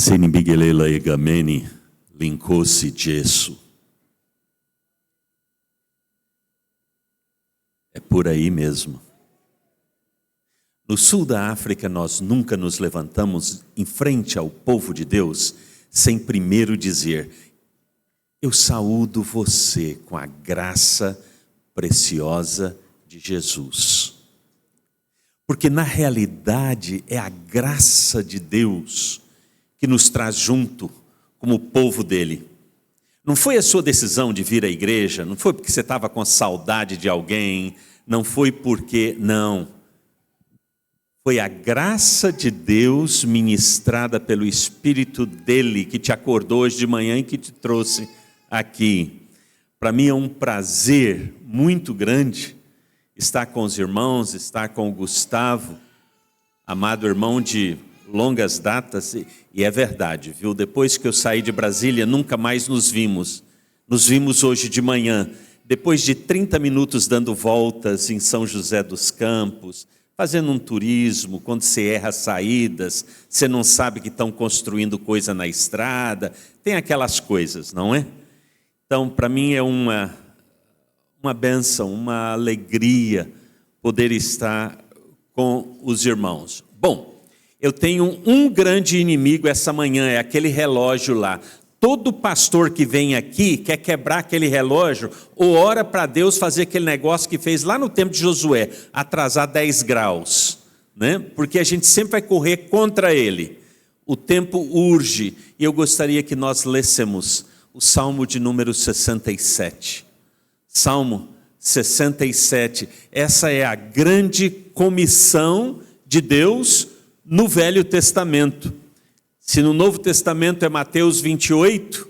Senibigela egameni, linkosi Jesu. É por aí mesmo. No sul da África, nós nunca nos levantamos em frente ao povo de Deus sem primeiro dizer: eu saúdo você com a graça preciosa de Jesus. Porque na realidade é a graça de Deus que nos traz junto como povo dele. Não foi a sua decisão de vir à igreja, não foi porque você estava com saudade de alguém, não foi porque, não. Foi a graça de Deus ministrada pelo Espírito dele que te acordou hoje de manhã e que te trouxe aqui. Para mim é um prazer muito grande estar com os irmãos, estar com o Gustavo, amado irmão de longas datas, e é verdade, viu? Depois que eu saí de Brasília, nunca mais nos vimos. Nos vimos hoje de manhã, depois de 30 minutos dando voltas em São José dos Campos, fazendo um turismo, quando você erra saídas, você não sabe que estão construindo coisa na estrada, tem aquelas coisas, não é? Então, para mim é uma bênção, uma alegria poder estar com os irmãos. Bom, eu tenho um grande inimigo essa manhã, é aquele relógio lá. Todo pastor que vem aqui quer quebrar aquele relógio ou ora para Deus fazer aquele negócio que fez lá no tempo de Josué, atrasar 10 graus, né? Porque a gente sempre vai correr contra ele. O tempo urge e eu gostaria que nós lêssemos o Salmo de número 67. Salmo 67, essa é a grande comissão de Deus no Velho Testamento. Se no Novo Testamento é Mateus 28,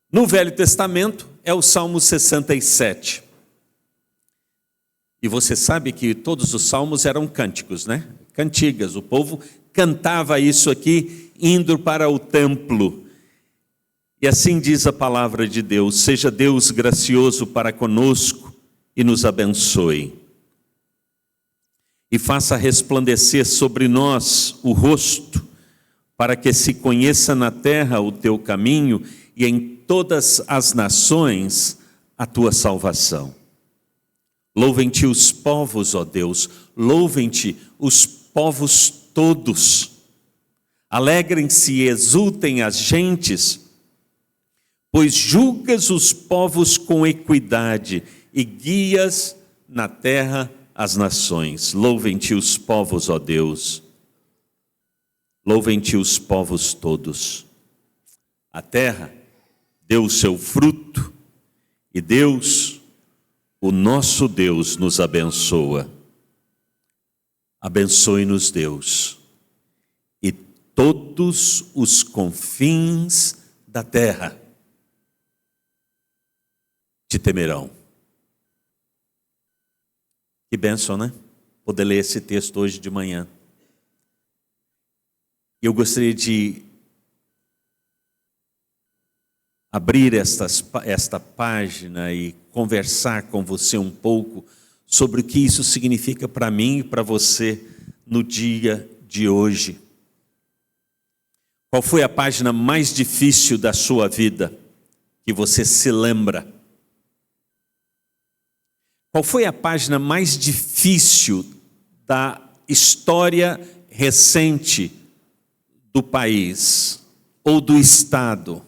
no Velho Testamento é o Salmo 67. E você sabe que todos os salmos eram cânticos, né? Cantigas, o povo cantava isso aqui indo para o templo. E assim diz a palavra de Deus: seja Deus gracioso para conosco e nos abençoe. E faça resplandecer sobre nós o rosto, para que se conheça na terra o teu caminho e em todas as nações a tua salvação. Louvem-te os povos, ó Deus, louvem-te os povos todos. Alegrem-se e exultem as gentes, pois julgas os povos com equidade e guias na terra as nações. Louvem-te os povos, ó Deus. Louvem-te os povos todos. A terra deu o seu fruto e Deus, o nosso Deus, nos abençoa. Abençoe-nos, Deus, e todos os confins da terra te temerão. Que bênção, né? Poder ler esse texto hoje de manhã. Eu gostaria de abrir esta página e conversar com você um pouco sobre o que isso significa para mim e para você no dia de hoje. Qual foi a página mais difícil da sua vida que você se lembra? Qual foi a página mais difícil da história recente do país ou do estado?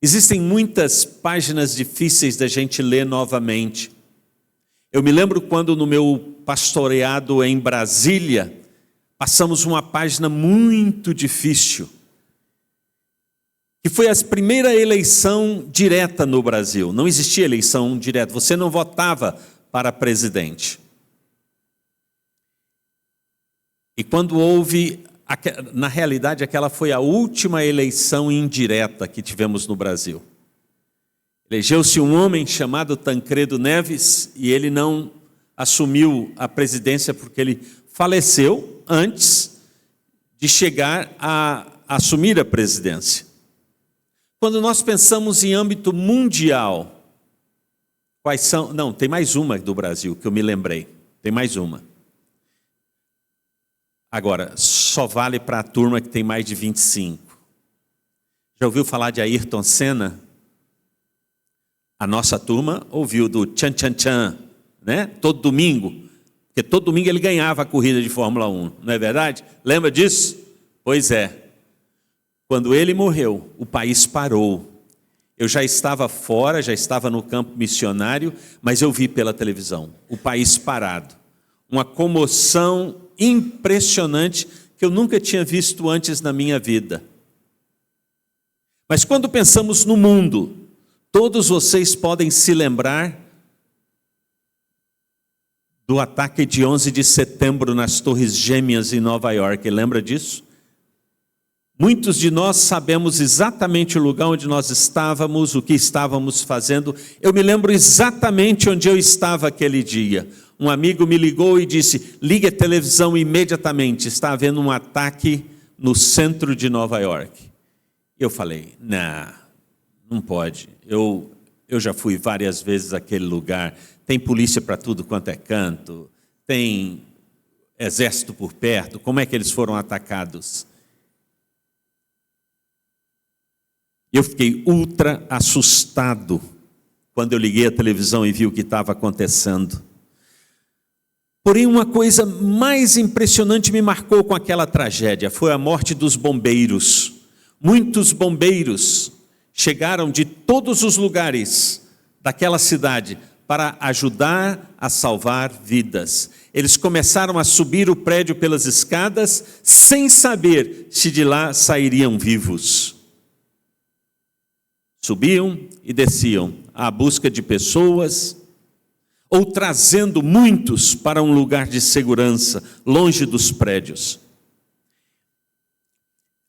Existem muitas páginas difíceis da gente ler novamente. Eu me lembro quando no meu pastoreado em Brasília, passamos uma página muito difícil, que foi a primeira eleição direta no Brasil. Não existia eleição direta, você não votava para presidente. E quando houve, na realidade, aquela foi a última eleição indireta que tivemos no Brasil. Elegeu-se um homem chamado Tancredo Neves e ele não assumiu a presidência porque ele faleceu antes de chegar a assumir a presidência. Quando nós pensamos em âmbito mundial, quais são... Não, tem mais uma do Brasil que eu me lembrei. Tem mais uma. Agora, só vale para a turma que tem mais de 25. Já ouviu falar de Ayrton Senna? A nossa turma ouviu do tchan tchan tchan, né? Todo domingo, porque todo domingo ele ganhava a corrida de Fórmula 1, não é verdade? Lembra disso? Pois é. Quando ele morreu, o país parou. Eu já estava fora, já estava no campo missionário, mas eu vi pela televisão, o país parado. Uma comoção impressionante que eu nunca tinha visto antes na minha vida. Mas quando pensamos no mundo, todos vocês podem se lembrar do ataque de 11 de setembro nas Torres Gêmeas em Nova York. Lembra disso? Muitos de nós sabemos exatamente o lugar onde nós estávamos, o que estávamos fazendo. Eu me lembro exatamente onde eu estava aquele dia. Um amigo me ligou e disse: ligue a televisão imediatamente, está havendo um ataque no centro de Nova York. Eu falei: não pode. Eu já fui várias vezes àquele lugar. Tem polícia para tudo quanto é canto, tem exército por perto. Como é que eles foram atacados? Eu fiquei ultra assustado quando eu liguei a televisão e vi o que estava acontecendo. Porém, uma coisa mais impressionante me marcou com aquela tragédia, foi a morte dos bombeiros. Muitos bombeiros chegaram de todos os lugares daquela cidade para ajudar a salvar vidas. Eles começaram a subir o prédio pelas escadas sem saber se de lá sairiam vivos. Subiam e desciam à busca de pessoas, ou trazendo muitos para um lugar de segurança, longe dos prédios.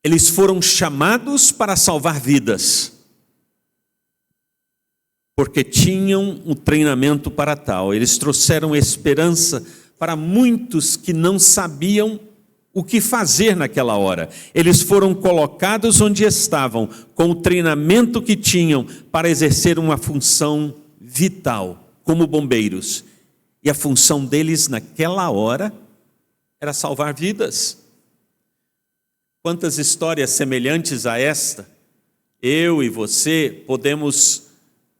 Eles foram chamados para salvar vidas, porque tinham um treinamento para tal. Eles trouxeram esperança para muitos que não sabiam o que fazer naquela hora. Eles foram colocados onde estavam, com o treinamento que tinham para exercer uma função vital, como bombeiros. E a função deles naquela hora era salvar vidas. Quantas histórias semelhantes a esta, eu e você podemos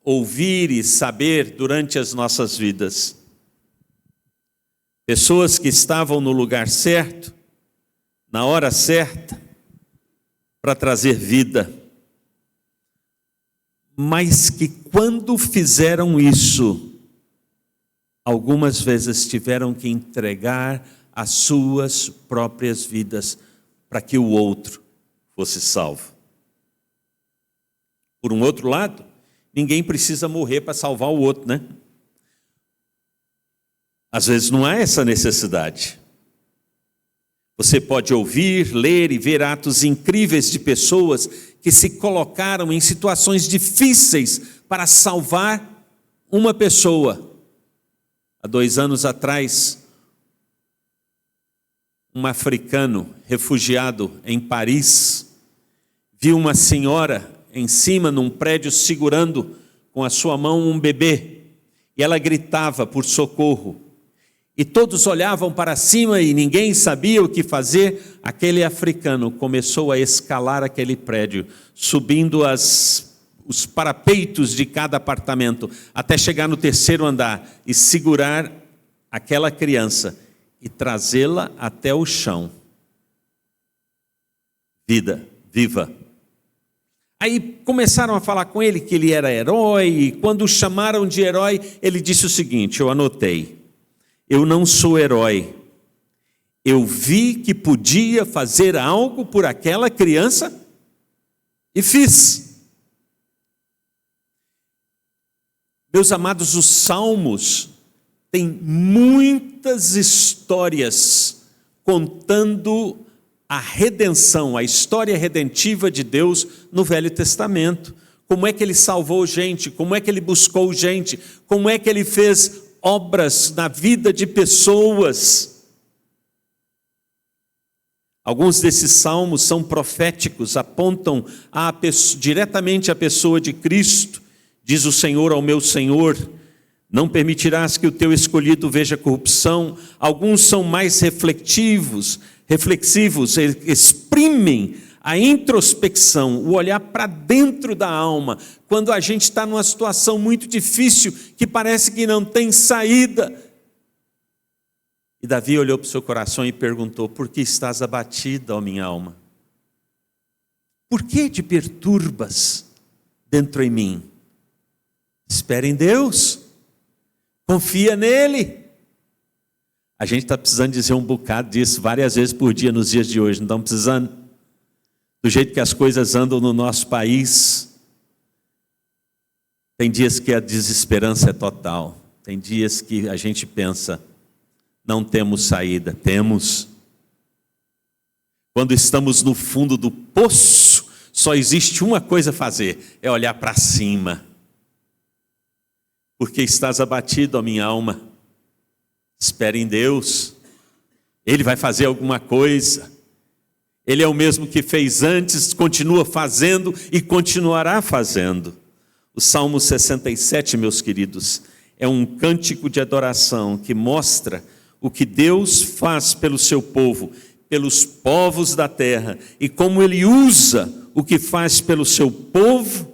ouvir e saber durante as nossas vidas. Pessoas que estavam no lugar certo, na hora certa, para trazer vida, mas que quando fizeram isso, algumas vezes tiveram que entregar as suas próprias vidas para que o outro fosse salvo. Por um outro lado, ninguém precisa morrer para salvar o outro, né? Às vezes não há essa necessidade. Você pode ouvir, ler e ver atos incríveis de pessoas que se colocaram em situações difíceis para salvar uma pessoa. Há 2 anos atrás, um africano refugiado em Paris viu uma senhora em cima num prédio segurando com a sua mão um bebê e ela gritava por socorro. E todos olhavam para cima e ninguém sabia o que fazer. Aquele africano começou a escalar aquele prédio, subindo os parapeitos de cada apartamento, até chegar no 3º andar e segurar aquela criança e trazê-la até o chão. Vida, viva. Aí começaram a falar com ele que ele era herói, e quando o chamaram de herói, ele disse o seguinte, eu anotei: eu não sou herói. Eu vi que podia fazer algo por aquela criança e fiz. Meus amados, os Salmos têm muitas histórias contando a redenção, a história redentiva de Deus no Velho Testamento. Como é que ele salvou gente, como é que ele buscou gente, como é que ele fez obras na vida de pessoas. Alguns desses salmos são proféticos, apontam diretamente à pessoa de Cristo. Diz o Senhor ao meu Senhor: Não permitirás que o teu escolhido veja corrupção. Alguns são mais reflexivos, exprimem a introspecção, o olhar para dentro da alma, quando a gente está numa situação muito difícil, que parece que não tem saída. E Davi olhou para o seu coração e perguntou: por que estás abatida, ó minha alma? Por que te perturbas dentro em mim? Espera em Deus, confia nele. A gente está precisando dizer um bocado disso várias vezes por dia nos dias de hoje, não estamos precisando? Do jeito que as coisas andam no nosso país, tem dias que a desesperança é total, tem dias que a gente pensa, não temos saída. Temos. Quando estamos no fundo do poço, só existe uma coisa a fazer, é olhar para cima. Porque estás abatido, ó minha alma, espere em Deus, Ele vai fazer alguma coisa. Ele é o mesmo que fez antes, continua fazendo e continuará fazendo. O Salmo 67, meus queridos, é um cântico de adoração que mostra o que Deus faz pelo seu povo, pelos povos da terra, e como Ele usa o que faz pelo seu povo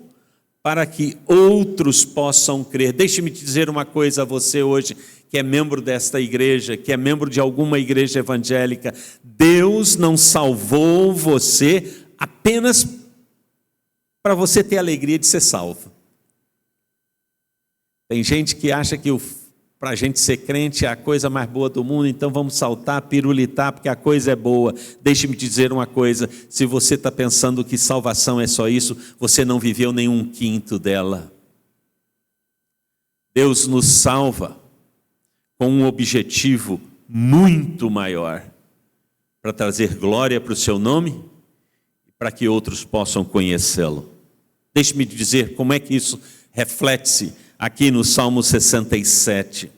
para que outros possam crer. Deixe-me te dizer uma coisa a você hoje, que é membro desta igreja, que é membro de alguma igreja evangélica. Deus não salvou você apenas para você ter a alegria de ser salvo. Tem gente que acha que para a gente ser crente é a coisa mais boa do mundo, então vamos saltar, pirulitar, porque a coisa é boa. Deixe-me te dizer uma coisa, se você está pensando que salvação é só isso, você não viveu nem 1/5 dela. Deus nos salva com um objetivo muito maior, para trazer glória para o seu nome, para que outros possam conhecê-lo. Deixe-me dizer como é que isso reflete-se aqui no Salmo 67.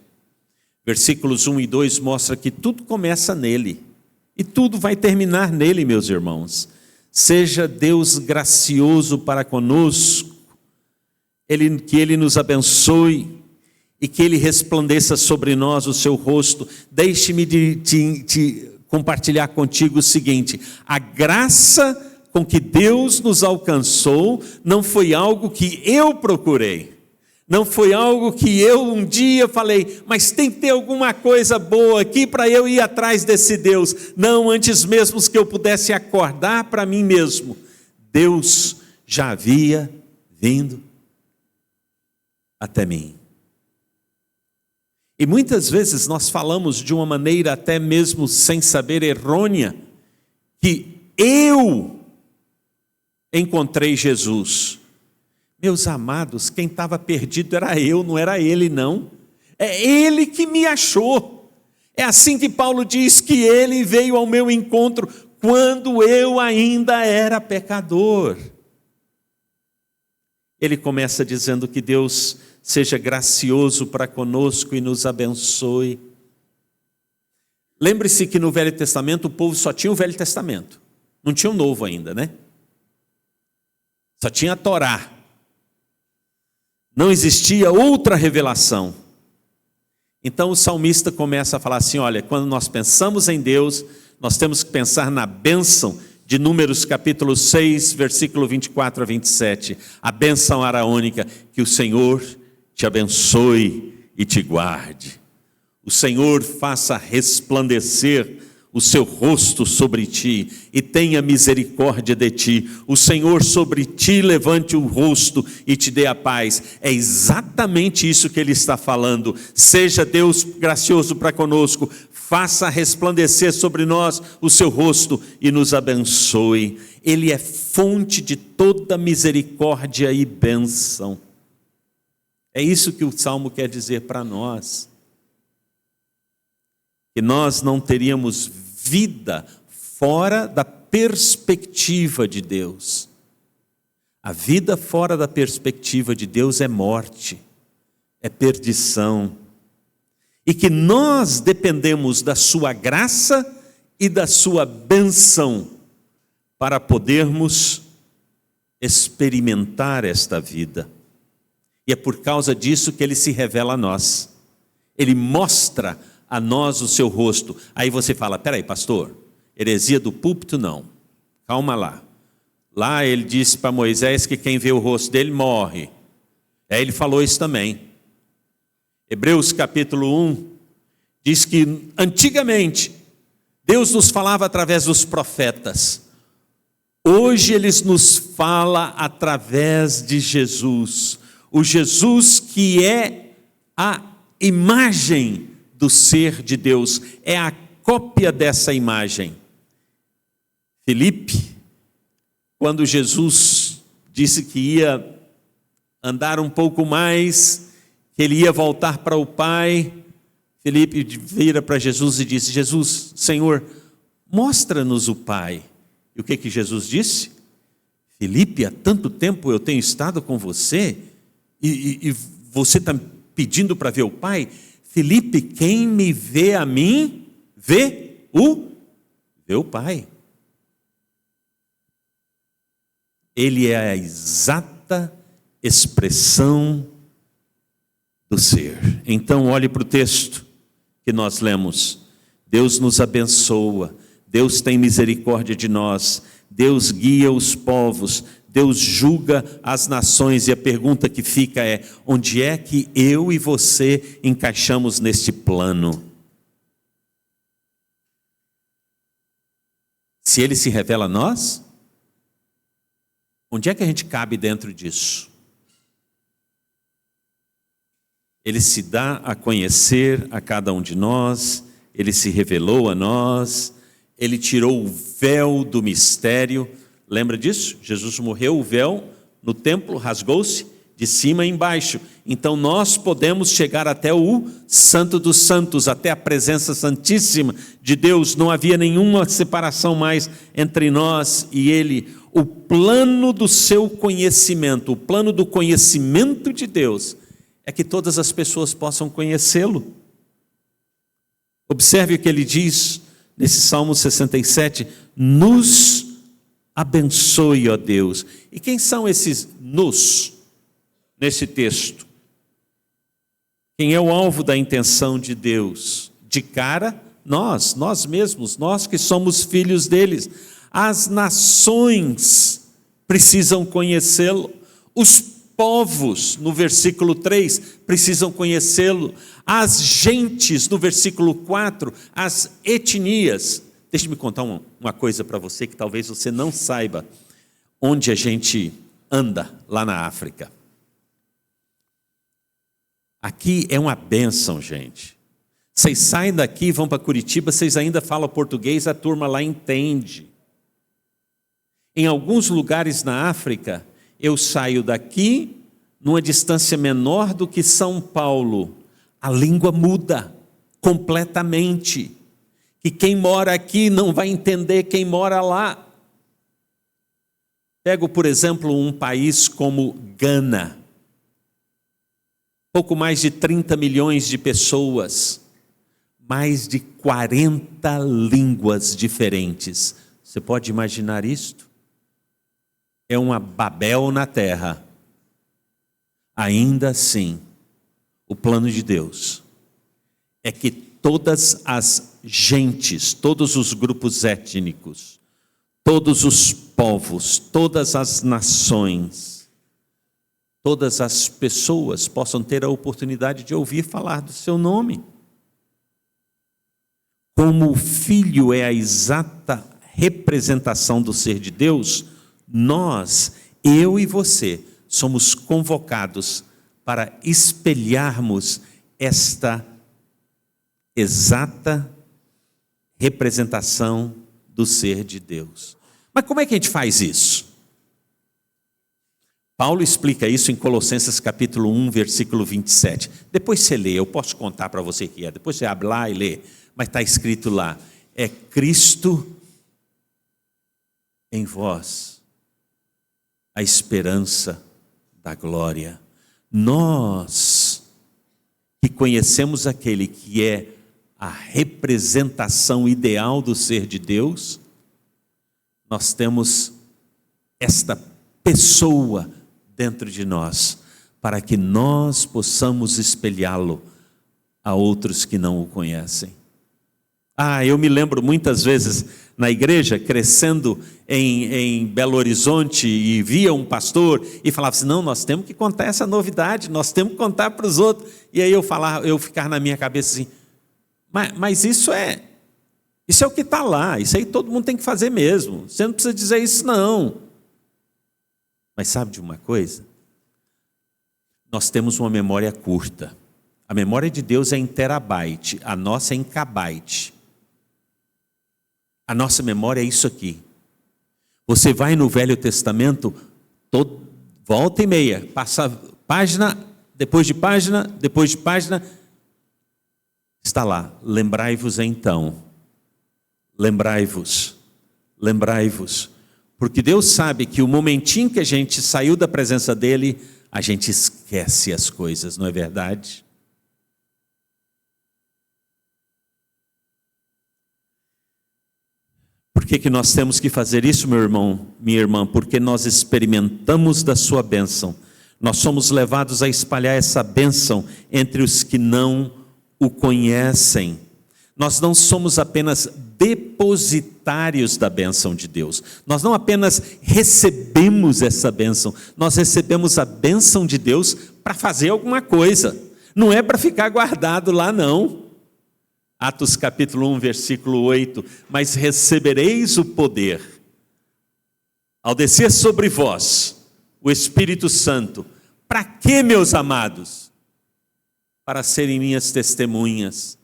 Versículos 1 e 2 mostra que tudo começa nele, e tudo vai terminar nele, meus irmãos. Seja Deus gracioso para conosco, que Ele nos abençoe, e que Ele resplandeça sobre nós o seu rosto. Deixe-me de compartilhar contigo o seguinte: a graça com que Deus nos alcançou não foi algo que eu procurei, não foi algo que eu um dia falei, mas tem que ter alguma coisa boa aqui para eu ir atrás desse Deus. Não, antes mesmo que eu pudesse acordar para mim mesmo, Deus já havia vindo até mim. E muitas vezes nós falamos de uma maneira até mesmo sem saber, errônea, que eu encontrei Jesus. Meus amados, quem estava perdido era eu, não era ele não. É ele que me achou. É assim que Paulo diz que ele veio ao meu encontro quando eu ainda era pecador. Ele começa dizendo que Deus seja gracioso para conosco e nos abençoe. Lembre-se que no Velho Testamento o povo só tinha o Velho Testamento, não tinha o Novo ainda, né? Só tinha a Torá. Não existia outra revelação. Então o salmista começa a falar assim: olha, quando nós pensamos em Deus, nós temos que pensar na bênção de Números capítulo 6, versículo 24 a 27. A bênção araônica: que o Senhor te abençoe e te guarde. O Senhor faça resplandecer o seu rosto sobre ti e tenha misericórdia de ti. O Senhor sobre ti levante o rosto e te dê a paz. É exatamente isso que ele está falando. Seja Deus gracioso para conosco, faça resplandecer sobre nós o seu rosto e nos abençoe. Ele é fonte de toda misericórdia e bênção. É isso que o Salmo quer dizer para nós. Que nós não teríamos vida fora da perspectiva de Deus. A vida fora da perspectiva de Deus é morte, é perdição. E que nós dependemos da sua graça e da sua bênção para podermos experimentar esta vida. E é por causa disso que ele se revela a nós. Ele mostra a nós o seu rosto. Aí você fala, peraí, pastor, heresia do púlpito não. Calma lá. Lá ele disse para Moisés que quem vê o rosto dele morre. Aí ele falou isso também. Hebreus capítulo 1 diz que antigamente Deus nos falava através dos profetas. Hoje ele nos fala através de Jesus. O Jesus que é a imagem do ser de Deus, é a cópia dessa imagem. Filipe, quando Jesus disse que ia andar um pouco mais, que ele ia voltar para o Pai, Filipe vira para Jesus e disse, Jesus, Senhor, mostra-nos o Pai. E o que Jesus disse? Filipe, há tanto tempo eu tenho estado com você, e você está pedindo para ver o Pai? Filipe, quem me vê a mim, vê o Pai. Ele é a exata expressão do ser. Então olhe para o texto que nós lemos. Deus nos abençoa, Deus tem misericórdia de nós, Deus guia os povos, Deus julga as nações, e a pergunta que fica é, onde é que eu e você encaixamos neste plano? Se ele se revela a nós, onde é que a gente cabe dentro disso? Ele se dá a conhecer a cada um de nós, ele se revelou a nós, ele tirou o véu do mistério. Lembra disso? Jesus morreu, o véu no templo rasgou-se de cima e embaixo. Então nós podemos chegar até o Santo dos Santos, até a presença santíssima de Deus. Não havia nenhuma separação mais entre nós e ele. O plano do seu conhecimento, o plano do conhecimento de Deus, é que todas as pessoas possam conhecê-lo. Observe o que ele diz nesse Salmo 67, nos abençoe, ó Deus. E quem são esses nos, nesse texto? Quem é o alvo da intenção de Deus? De cara, nós mesmos, nós que somos filhos deles. As nações precisam conhecê-lo. Os povos, no versículo 3, precisam conhecê-lo. As gentes, no versículo 4, as etnias. Deixe-me contar uma coisa para você que talvez você não saiba onde a gente anda lá na África. Aqui é uma bênção, gente. Vocês saem daqui, vão para Curitiba, vocês ainda falam português, a turma lá entende. Em alguns lugares na África, eu saio daqui, numa distância menor do que São Paulo, a língua muda completamente. E quem mora aqui não vai entender quem mora lá. Pego, por exemplo, um país como Gana. Pouco mais de 30 milhões de pessoas. Mais de 40 línguas diferentes. Você pode imaginar isto? É uma Babel na terra. Ainda assim, o plano de Deus é que todas as gentes, todos os grupos étnicos, todos os povos, todas as nações, todas as pessoas possam ter a oportunidade de ouvir falar do seu nome. Como o Filho é a exata representação do ser de Deus, nós, eu e você, somos convocados para espelharmos esta exata representação do ser de Deus. Mas como é que a gente faz isso? Paulo explica isso em Colossenses capítulo 1, versículo 27. Depois você lê, eu posso contar para você o que é. Depois você abre lá e lê. Mas está escrito lá, é Cristo em vós, a esperança da glória. Nós que conhecemos aquele que é a representação ideal do ser de Deus, nós temos esta pessoa dentro de nós, para que nós possamos espelhá-lo a outros que não o conhecem. Eu me lembro muitas vezes na igreja, crescendo em Belo Horizonte, e via um pastor e falava assim: não, nós temos que contar essa novidade, nós temos que contar para os outros. E aí eu ficar na minha cabeça assim: mas isso é o que está lá, isso aí todo mundo tem que fazer mesmo, você não precisa dizer isso não. Mas sabe de uma coisa? Nós temos uma memória curta. A memória de Deus é em terabyte, a nossa é em kbyte. A nossa memória é isso aqui. Você vai no Velho Testamento, volta e meia, passa página, depois de página, está lá: lembrai-vos então, lembrai-vos, porque Deus sabe que o momentinho que a gente saiu da presença dEle, a gente esquece as coisas, não é verdade? Por que nós temos que fazer isso, meu irmão, minha irmã? Porque nós experimentamos da sua bênção. Nós somos levados a espalhar essa bênção entre os que não o conhecem. Nós não somos apenas depositários da bênção de Deus. Nós não apenas recebemos essa bênção, nós recebemos a bênção de Deus para fazer alguma coisa. Não é para ficar guardado lá, não. Atos capítulo 1, versículo 8: mas recebereis o poder, ao descer sobre vós o Espírito Santo. Para quê, meus amados? Para serem minhas testemunhas,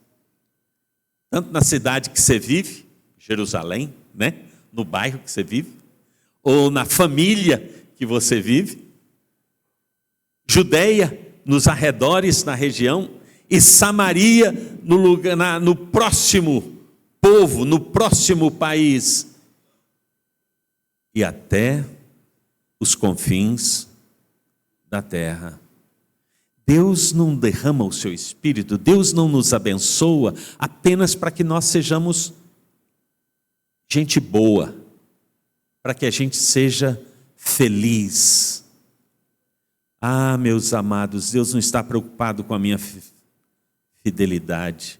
tanto na cidade que você vive, Jerusalém, né? No bairro que você vive, ou na família que você vive, Judeia, nos arredores, na região, e Samaria, no próximo povo, no próximo país, e até os confins da terra. Deus não derrama o seu Espírito, Deus não nos abençoa apenas para que nós sejamos gente boa, para que a gente seja feliz. Meus amados, Deus não está preocupado com a minha fidelidade,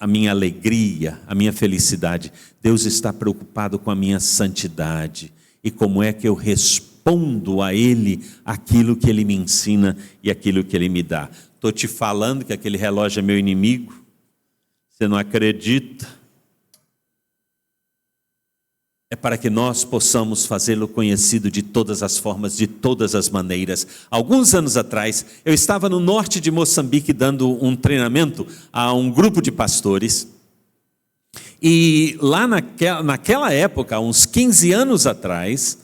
a minha alegria, a minha felicidade. Deus está preocupado com a minha santidade e como é que eu respondo a Ele aquilo que Ele me ensina e aquilo que Ele me dá. Estou te falando que aquele relógio é meu inimigo? Você não acredita? É para que nós possamos fazê-lo conhecido de todas as formas, de todas as maneiras. Alguns anos atrás, eu estava no norte de Moçambique dando um treinamento a um grupo de pastores. E lá naquela época, uns 15 anos atrás,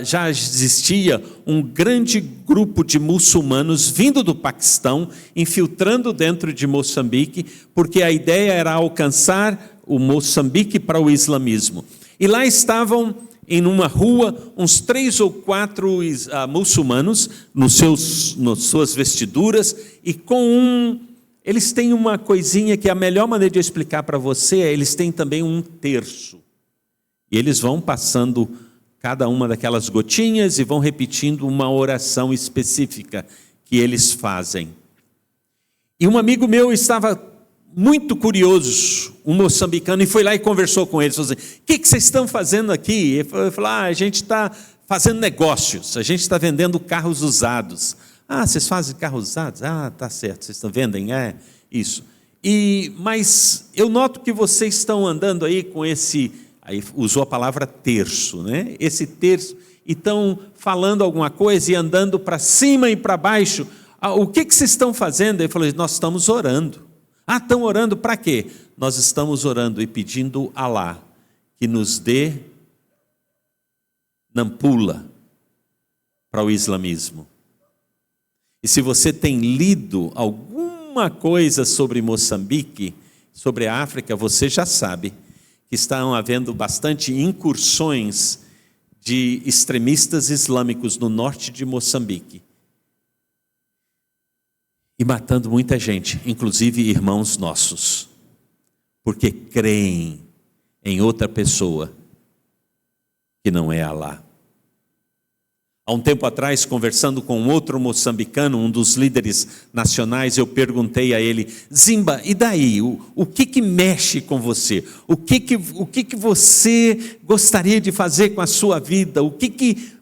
já existia um grande grupo de muçulmanos vindo do Paquistão, infiltrando dentro de Moçambique, porque a ideia era alcançar o Moçambique para o islamismo. E lá estavam, em uma rua, uns 3 ou 4 muçulmanos, nas suas vestiduras, e eles têm uma coisinha que a melhor maneira de eu explicar para você é: eles têm também um terço. E eles vão passando cada uma daquelas gotinhas e vão repetindo uma oração específica que eles fazem. E um amigo meu estava muito curioso, um moçambicano, e foi lá e conversou com eles, falou assim: o que vocês estão fazendo aqui? Ele falou: a gente está fazendo negócios, a gente está vendendo carros usados. Vocês fazem carros usados? Tá certo, vocês vendem, isso. Mas eu noto que vocês estão andando aí com esse, aí usou a palavra terço, né? Esse terço, e estão falando alguma coisa e andando para cima e para baixo. O que vocês estão fazendo? Ele falou: nós estamos orando. Estão orando para quê? Nós estamos orando e pedindo a Alá que nos dê nampula para o islamismo. E se você tem lido alguma coisa sobre Moçambique, sobre a África, você já sabe que estão havendo bastante incursões de extremistas islâmicos no norte de Moçambique. E matando muita gente, inclusive irmãos nossos, porque creem em outra pessoa que não é Alá. Há um tempo atrás, conversando com outro moçambicano, um dos líderes nacionais, eu perguntei a ele: Zimba, e daí? O que mexe com você? O que você gostaria de fazer com a sua vida? O que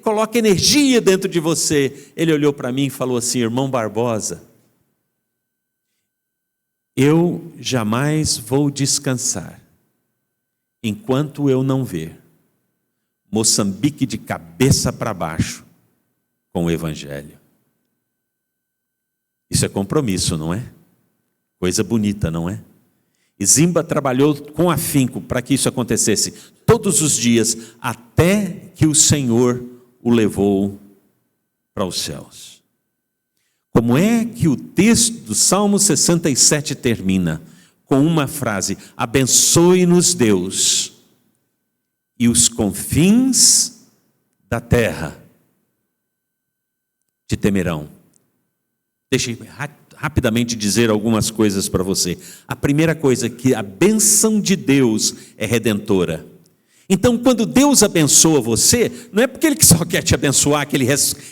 coloca energia dentro de você? Ele olhou para mim e falou assim: irmão Barbosa, eu jamais vou descansar enquanto eu não ver Moçambique de cabeça para baixo com o Evangelho. Isso é compromisso, não é? Coisa bonita, não é? E Zimba trabalhou com afinco para que isso acontecesse todos os dias, até que o Senhor o levou para os céus. Como é que o texto do Salmo 67 termina? Com uma frase: abençoe-nos Deus, e os confins da terra te temerão. Deixa eu rapidamente dizer algumas coisas para você. A primeira coisa é que a bênção de Deus é redentora. Então, quando Deus abençoa você, não é porque Ele só quer te abençoar que Ele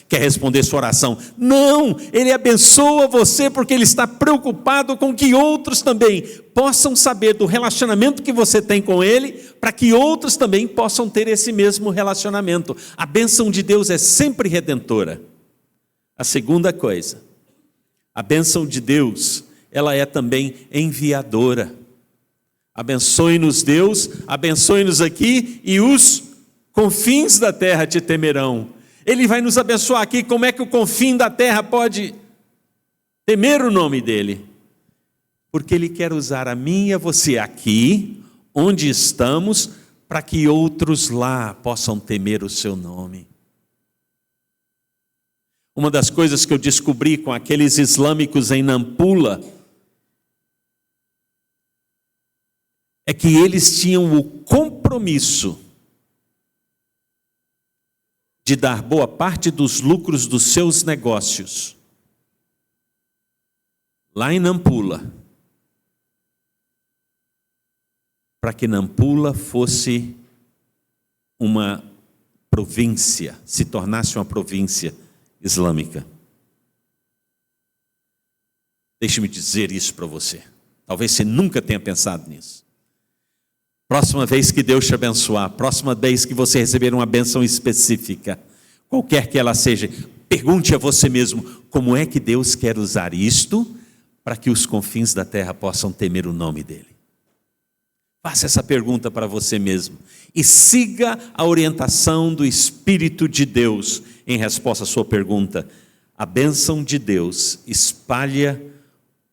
quer responder sua oração. Não, Ele abençoa você porque Ele está preocupado com que outros também possam saber do relacionamento que você tem com Ele, para que outros também possam ter esse mesmo relacionamento. A bênção de Deus é sempre redentora. A segunda coisa, a bênção de Deus, ela é também enviadora. Abençoe-nos Deus, abençoe-nos aqui, e os confins da terra te temerão. Ele vai nos abençoar aqui. Como é que o confim da terra pode temer o nome dele? Porque Ele quer usar a mim e a você aqui, onde estamos, para que outros lá possam temer o seu nome. Uma das coisas que eu descobri com aqueles islâmicos em Nampula é que eles tinham o compromisso de dar boa parte dos lucros dos seus negócios lá em Nampula, para que Nampula fosse uma província, se tornasse uma província islâmica. Deixe-me dizer isso para você. Talvez você nunca tenha pensado nisso. Próxima vez que Deus te abençoar, próxima vez que você receber uma bênção específica, qualquer que ela seja, pergunte a você mesmo: como é que Deus quer usar isto para que os confins da terra possam temer o nome dEle? Faça essa pergunta para você mesmo e siga a orientação do Espírito de Deus em resposta à sua pergunta. A bênção de Deus espalha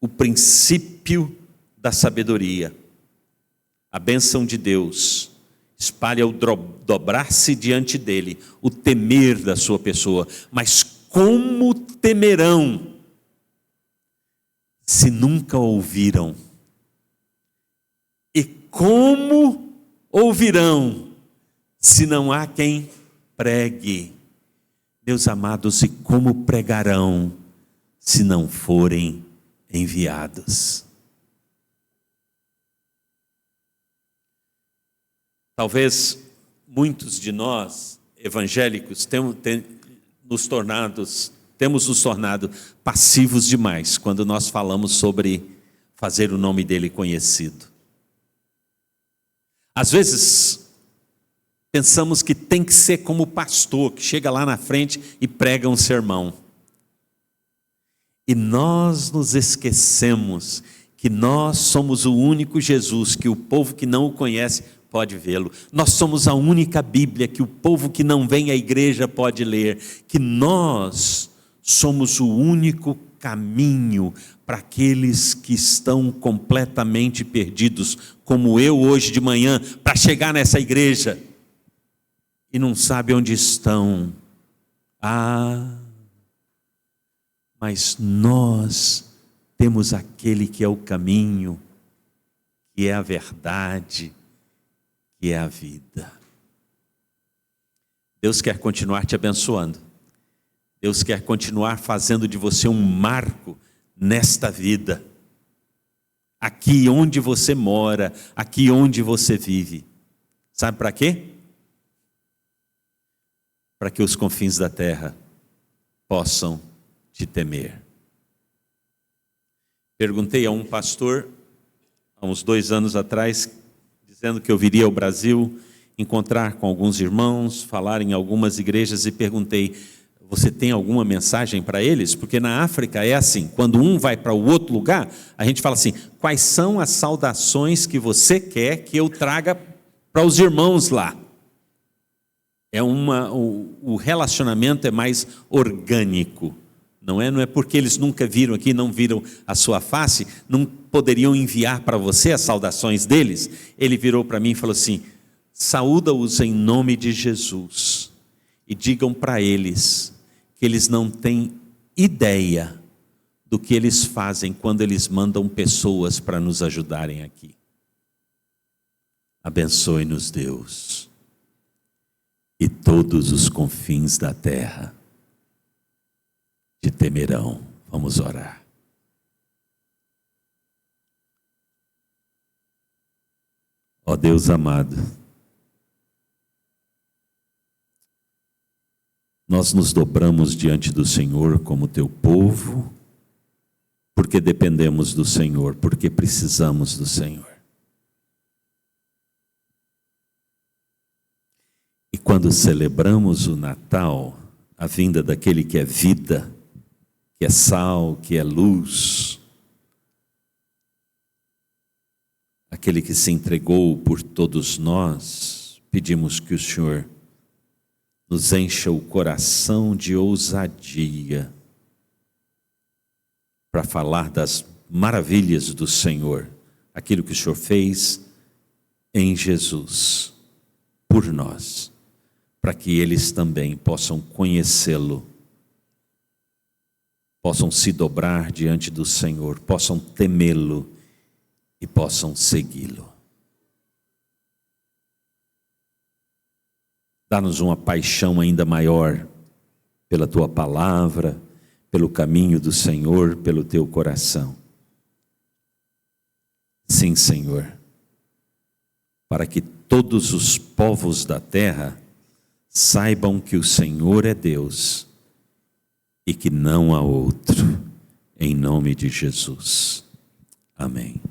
o princípio da sabedoria. A bênção de Deus espalha o dobrar-se diante dele, o temer da sua pessoa. Mas como temerão se nunca ouviram? E como ouvirão se não há quem pregue? Meus amados, e como pregarão se não forem enviados? Talvez muitos de nós, evangélicos, temos nos tornado passivos demais quando nós falamos sobre fazer o nome dele conhecido. Às vezes, pensamos que tem que ser como o pastor, que chega lá na frente e prega um sermão. E nós nos esquecemos que nós somos o único Jesus, que o povo que não o conhece pode vê-lo. Nós somos a única Bíblia que o povo que não vem à igreja pode ler. Que nós somos o único caminho para aqueles que estão completamente perdidos, como eu hoje de manhã, para chegar nessa igreja e não sabe onde estão. Mas nós temos aquele que é o caminho, que é a verdade, que é a vida. Deus quer continuar te abençoando. Deus quer continuar fazendo de você um marco nesta vida. Aqui onde você mora, aqui onde você vive. Sabe para quê? para que os confins da terra possam te temer. Perguntei a um pastor, há uns 2 anos atrás, dizendo que eu viria ao Brasil, encontrar com alguns irmãos, falar em algumas igrejas, e perguntei: você tem alguma mensagem para eles? Porque na África é assim, quando um vai para o outro lugar, a gente fala assim: quais são as saudações que você quer que eu traga para os irmãos lá? O relacionamento é mais orgânico, não é porque eles nunca viram aqui, não viram a sua face, não poderiam enviar para você as saudações deles. Ele virou para mim e falou assim: saúda-os em nome de Jesus e digam para eles que eles não têm ideia do que eles fazem quando eles mandam pessoas para nos ajudarem aqui. Abençoe-nos, Deus, e todos os confins da terra te temerão. Vamos orar. Ó Deus amado, nós nos dobramos diante do Senhor como teu povo, porque dependemos do Senhor, porque precisamos do Senhor. E quando celebramos o Natal, a vinda daquele que é vida, que é sal, que é luz, aquele que se entregou por todos nós, pedimos que o Senhor nos encha o coração de ousadia para falar das maravilhas do Senhor, aquilo que o Senhor fez em Jesus, por nós, para que eles também possam conhecê-lo, possam se dobrar diante do Senhor, possam temê-lo e possam segui-lo. Dá-nos uma paixão ainda maior pela tua palavra, pelo caminho do Senhor, pelo teu coração. Sim, Senhor, para que todos os povos da terra saibam que o Senhor é Deus e que não há outro, em nome de Jesus. Amém.